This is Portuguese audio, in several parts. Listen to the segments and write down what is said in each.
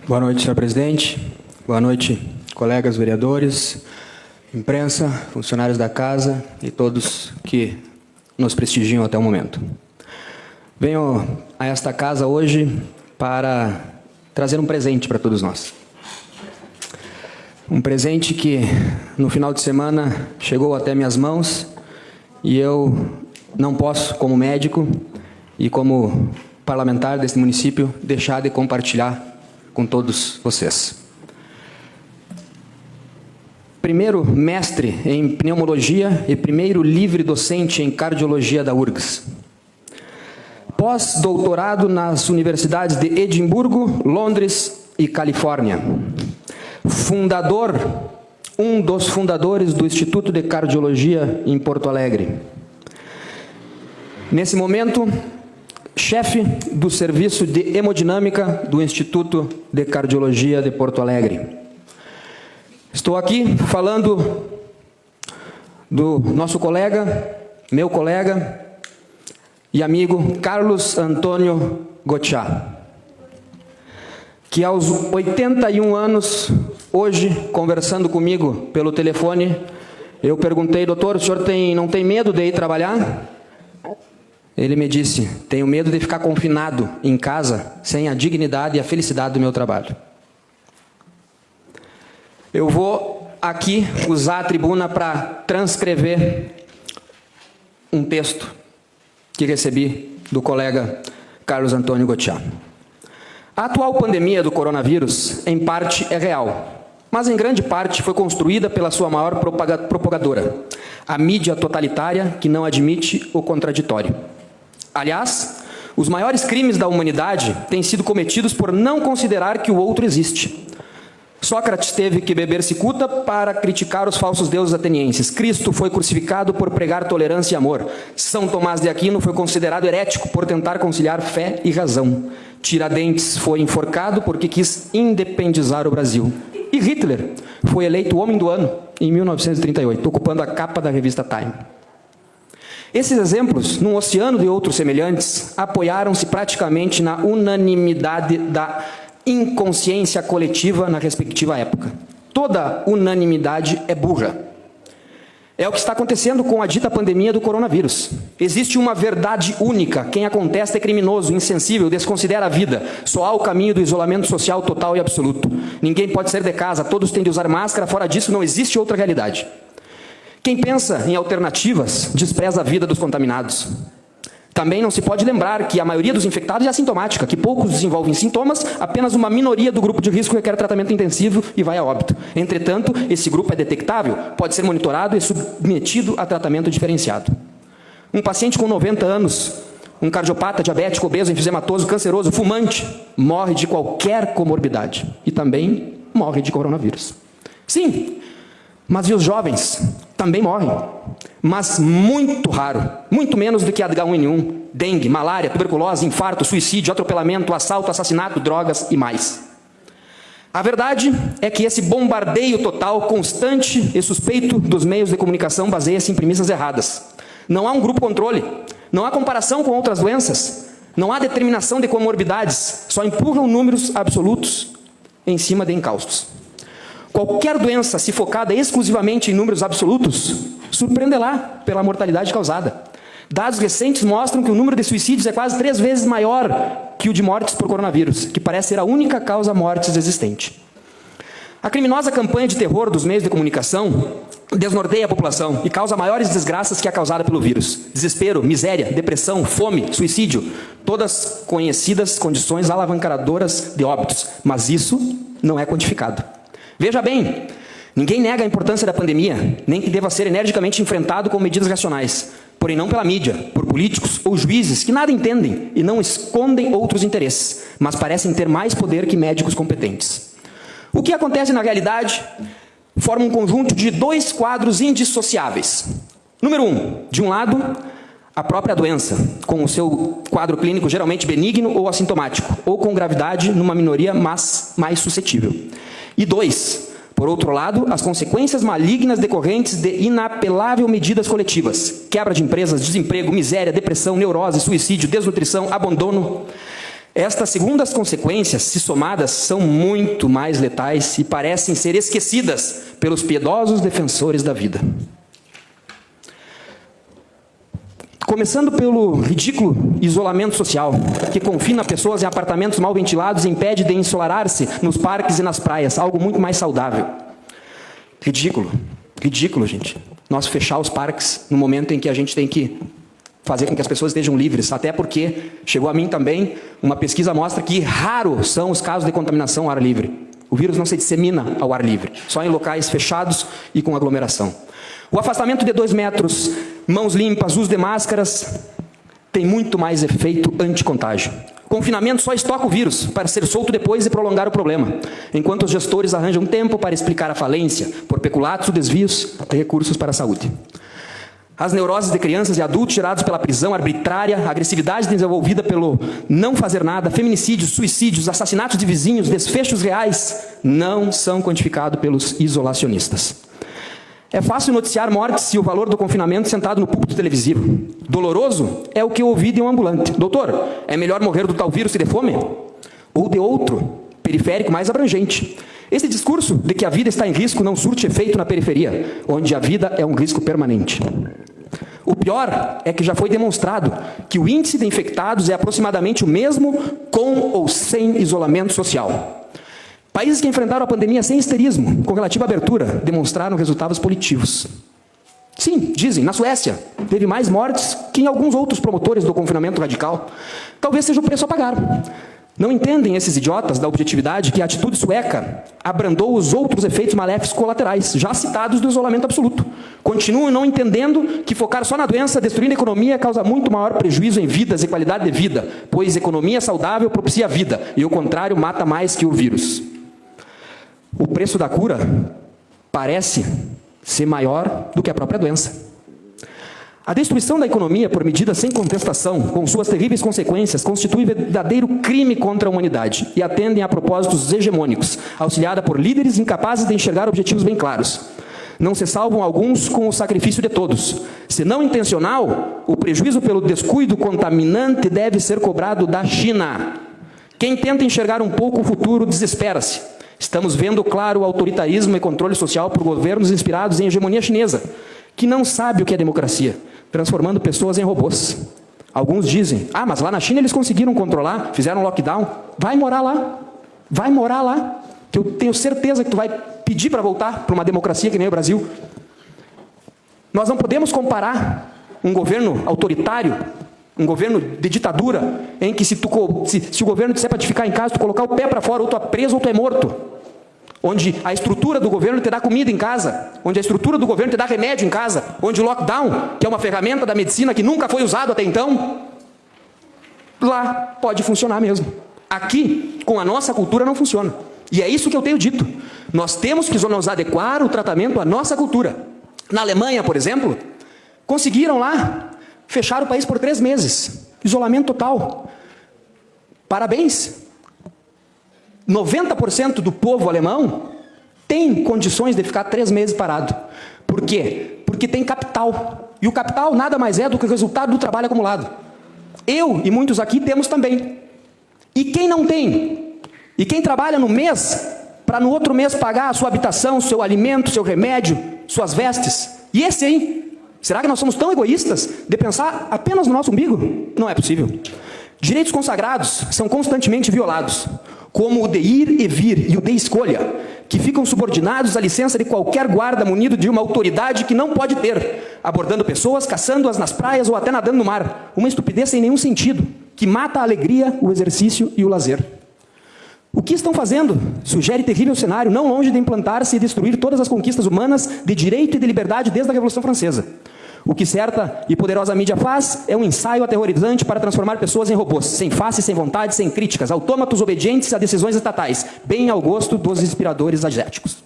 Boa noite, senhor presidente. Boa noite, colegas vereadores, imprensa, funcionários da casa e todos que nos prestigiam até o momento. Venho a esta casa hoje para trazer um presente para todos nós. Um presente que, no final de semana, chegou até minhas mãos e eu não posso, como médico e como parlamentar deste município, deixar de compartilhar com todos vocês. Primeiro mestre em pneumologia e primeiro livre docente em cardiologia da URGS. Pós-doutorado nas universidades de Edimburgo, Londres e Califórnia. Um dos fundadores do Instituto de Cardiologia em Porto Alegre. Nesse momento, chefe do Serviço de Hemodinâmica do Instituto de Cardiologia de Porto Alegre. Estou aqui falando do nosso colega, meu colega e amigo Carlos Antônio Gotcha, que aos 81 anos, hoje, conversando comigo pelo telefone, eu perguntei: doutor, o senhor não tem medo de ir trabalhar? Ele me disse: tenho medo de ficar confinado em casa, sem a dignidade e a felicidade do meu trabalho. Eu vou aqui usar a tribuna para transcrever um texto que recebi do colega Carlos Antônio Gotcha. A atual pandemia do coronavírus, em parte, é real, mas em grande parte foi construída pela sua maior propagadora, a mídia totalitária que não admite o contraditório. Aliás, os maiores crimes da humanidade têm sido cometidos por não considerar que o outro existe. Sócrates teve que beber cicuta para criticar os falsos deuses atenienses. Cristo foi crucificado por pregar tolerância e amor. São Tomás de Aquino foi considerado herético por tentar conciliar fé e razão. Tiradentes foi enforcado porque quis independizar o Brasil. E Hitler foi eleito Homem do Ano em 1938, ocupando a capa da revista Time. Esses exemplos, num oceano de outros semelhantes, apoiaram-se praticamente na unanimidade da inconsciência coletiva na respectiva época. Toda unanimidade é burra. É o que está acontecendo com a dita pandemia do coronavírus. Existe uma verdade única: quem a contesta é criminoso, insensível, desconsidera a vida. Só há o caminho do isolamento social total e absoluto. Ninguém pode sair de casa, todos têm de usar máscara, fora disso não existe outra realidade. Quem pensa em alternativas despreza a vida dos contaminados. Também não se pode lembrar que a maioria dos infectados é assintomática, que poucos desenvolvem sintomas, apenas uma minoria do grupo de risco requer tratamento intensivo e vai a óbito. Entretanto, esse grupo é detectável, pode ser monitorado e submetido a tratamento diferenciado. Um paciente com 90 anos, um cardiopata, diabético, obeso, enfisematoso, canceroso, fumante, morre de qualquer comorbidade e também morre de coronavírus. Sim, mas e os jovens? Também morrem, mas muito raro, muito menos do que H1N1, dengue, malária, tuberculose, infarto, suicídio, atropelamento, assalto, assassinato, drogas e mais. A verdade é que esse bombardeio total, constante e suspeito dos meios de comunicação baseia-se em premissas erradas. Não há um grupo controle, não há comparação com outras doenças, não há determinação de comorbidades, só empurram números absolutos em cima de encalços. Qualquer doença, se focada exclusivamente em números absolutos, surpreenderá pela mortalidade causada. Dados recentes mostram que o número de suicídios é quase 3 vezes maior que o de mortes por coronavírus, que parece ser a única causa mortes existente. A criminosa campanha de terror dos meios de comunicação desnorteia a população e causa maiores desgraças que a causada pelo vírus. Desespero, miséria, depressão, fome, suicídio, todas conhecidas condições alavancadoras de óbitos, mas isso não é quantificado. Veja bem, ninguém nega a importância da pandemia, nem que deva ser energicamente enfrentado com medidas racionais, porém não pela mídia, por políticos ou juízes que nada entendem e não escondem outros interesses, mas parecem ter mais poder que médicos competentes. O que acontece na realidade forma um conjunto de 2 quadros indissociáveis. Número 1, de um lado, a própria doença, com o seu quadro clínico geralmente benigno ou assintomático, ou com gravidade numa minoria, mas mais suscetível. E 2, por outro lado, as consequências malignas decorrentes de inapelável medidas coletivas, quebra de empresas, desemprego, miséria, depressão, neurose, suicídio, desnutrição, abandono. Estas segundas consequências, se somadas, são muito mais letais e parecem ser esquecidas pelos piedosos defensores da vida. Começando pelo ridículo isolamento social, que confina pessoas em apartamentos mal ventilados e impede de ensolararse nos parques e nas praias, algo muito mais saudável. Ridículo, gente. Nós fechar os parques no momento em que a gente tem que fazer com que as pessoas estejam livres, até porque chegou a mim também, uma pesquisa mostra que raro são os casos de contaminação ao ar livre. O vírus não se dissemina ao ar livre, só em locais fechados e com aglomeração. O afastamento de 2 metros, mãos limpas, uso de máscaras, tem muito mais efeito anticontágio. Confinamento só estoca o vírus para ser solto depois e prolongar o problema, enquanto os gestores arranjam tempo para explicar a falência, por peculatos ou desvios de recursos para a saúde. As neuroses de crianças e adultos gerados pela prisão arbitrária, a agressividade desenvolvida pelo não fazer nada, feminicídios, suicídios, assassinatos de vizinhos, desfechos reais, não são quantificados pelos isolacionistas. É fácil noticiar mortes e o valor do confinamento sentado no púlpito televisivo. Doloroso é o que eu ouvi de um ambulante. Doutor, é melhor morrer do tal vírus que de fome? Ou de outro, periférico mais abrangente. Esse discurso de que a vida está em risco não surte efeito na periferia, onde a vida é um risco permanente. O pior é que já foi demonstrado que o índice de infectados é aproximadamente o mesmo com ou sem isolamento social. Países que enfrentaram a pandemia sem histerismo, com relativa abertura, demonstraram resultados positivos. Sim, dizem, na Suécia, teve mais mortes que em alguns outros promotores do confinamento radical. Talvez seja o preço a pagar. Não entendem esses idiotas da objetividade que a atitude sueca abrandou os outros efeitos maléficos colaterais, já citados do isolamento absoluto. Continuam não entendendo que focar só na doença, destruindo a economia, causa muito maior prejuízo em vidas e qualidade de vida, pois economia saudável propicia a vida, e o contrário mata mais que o vírus. O preço da cura parece ser maior do que a própria doença. A destruição da economia por medida sem contestação, com suas terríveis consequências, constitui verdadeiro crime contra a humanidade e atendem a propósitos hegemônicos, auxiliada por líderes incapazes de enxergar objetivos bem claros. Não se salvam alguns com o sacrifício de todos. Se não intencional, o prejuízo pelo descuido contaminante deve ser cobrado da China. Quem tenta enxergar um pouco o futuro desespera-se. Estamos vendo claro o autoritarismo e controle social por governos inspirados em hegemonia chinesa, que não sabe o que é democracia, transformando pessoas em robôs. Alguns dizem, mas lá na China eles conseguiram controlar, fizeram lockdown. Vai morar lá, que eu tenho certeza que tu vai pedir para voltar para uma democracia que nem o Brasil. Nós não podemos comparar um governo autoritário, um governo de ditadura, em que se o governo disser para te ficar em casa, tu colocar o pé para fora, ou tu é preso ou tu é morto. Onde a estrutura do governo te dá comida em casa, onde a estrutura do governo te dá remédio em casa, onde o lockdown, que é uma ferramenta da medicina que nunca foi usado até então, lá pode funcionar mesmo. Aqui, com a nossa cultura, não funciona. E é isso que eu tenho dito. Nós temos que nos adequar o tratamento à nossa cultura. Na Alemanha, por exemplo, conseguiram lá fechar o país por 3 meses. Isolamento total. Parabéns. 90% do povo alemão tem condições de ficar 3 meses parado. Por quê? Porque tem capital. E o capital nada mais é do que o resultado do trabalho acumulado. Eu e muitos aqui temos também. E quem não tem? E quem trabalha no mês, para no outro mês pagar a sua habitação, seu alimento, seu remédio, suas vestes? E esse aí? Será que nós somos tão egoístas de pensar apenas no nosso umbigo? Não é possível. Direitos consagrados são constantemente violados, como o de ir e vir e o de escolha, que ficam subordinados à licença de qualquer guarda munido de uma autoridade que não pode ter, abordando pessoas, caçando-as nas praias ou até nadando no mar. Uma estupidez sem nenhum sentido, que mata a alegria, o exercício e o lazer. O que estão fazendo sugere terrível cenário, não longe de implantar-se e destruir todas as conquistas humanas de direito e de liberdade desde a Revolução Francesa. O que certa e poderosa mídia faz é um ensaio aterrorizante para transformar pessoas em robôs, sem face, sem vontade, sem críticas, autômatos obedientes a decisões estatais, bem ao gosto dos inspiradores asiáticos.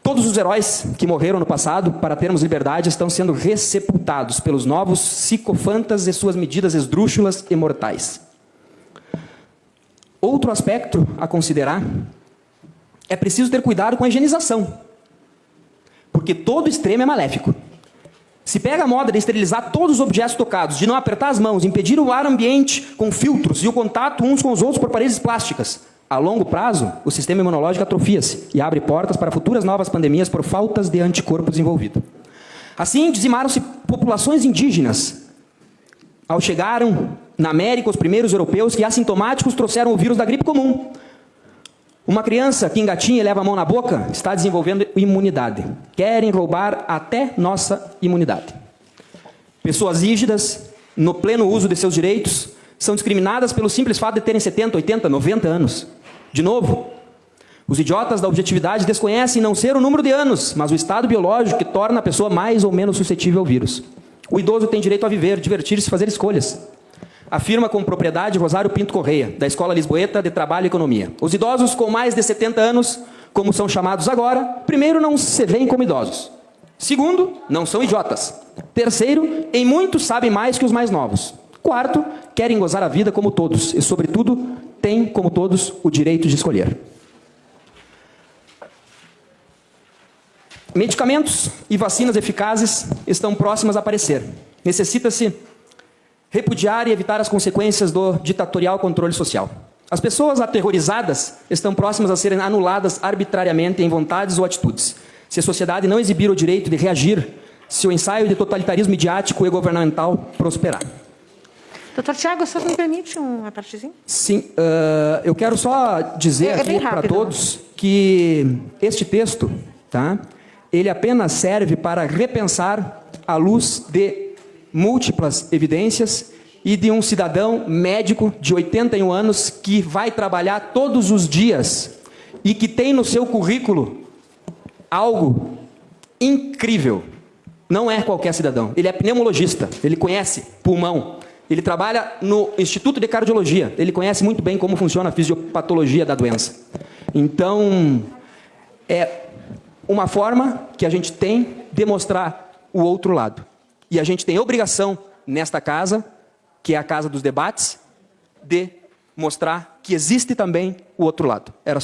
Todos os heróis que morreram no passado para termos liberdade estão sendo ressepultados pelos novos psicofantas e suas medidas esdrúxulas e mortais. Outro aspecto a considerar é preciso ter cuidado com a higienização, porque todo extremo é maléfico. Se pega a moda de esterilizar todos os objetos tocados, de não apertar as mãos, impedir o ar ambiente com filtros e o contato uns com os outros por paredes plásticas, a longo prazo, o sistema imunológico atrofia-se e abre portas para futuras novas pandemias por faltas de anticorpo desenvolvido. Assim, dizimaram-se populações indígenas. Ao chegaram na América os primeiros europeus que assintomáticos trouxeram o vírus da gripe comum. Uma criança que engatinha e leva a mão na boca está desenvolvendo imunidade. Querem roubar até nossa imunidade. Pessoas rígidas, no pleno uso de seus direitos, são discriminadas pelo simples fato de terem 70, 80, 90 anos. De novo, os idiotas da objetividade desconhecem não ser o número de anos, mas o estado biológico que torna a pessoa mais ou menos suscetível ao vírus. O idoso tem direito a viver, divertir-se e fazer escolhas. Afirma com propriedade Rosário Pinto Correia, da Escola Lisboeta de Trabalho e Economia. Os idosos com mais de 70 anos, como são chamados agora, primeiro, não se veem como idosos. Segundo, não são idiotas. Terceiro, em muitos sabem mais que os mais novos. Quarto, querem gozar a vida como todos e, sobretudo, têm, como todos, o direito de escolher. Medicamentos e vacinas eficazes estão próximas a aparecer. Necessita-se repudiar e evitar as consequências do ditatorial controle social. As pessoas aterrorizadas estão próximas a serem anuladas arbitrariamente em vontades ou atitudes. Se a sociedade não exibir o direito de reagir, se o ensaio de totalitarismo midiático e governamental prosperar. Doutor Tiago, só me permite uma partezinha? Sim, eu quero só dizer aqui para todos que este texto, tá, ele apenas serve para repensar à luz de múltiplas evidências e de um cidadão médico de 81 anos que vai trabalhar todos os dias e que tem no seu currículo algo incrível. Não é qualquer cidadão. Ele é pneumologista, ele conhece pulmão, ele trabalha no Instituto de Cardiologia, ele conhece muito bem como funciona a fisiopatologia da doença. Então, é uma forma que a gente tem de mostrar o outro lado. E a gente tem obrigação, nesta casa, que é a casa dos debates, de mostrar que existe também o outro lado. Era só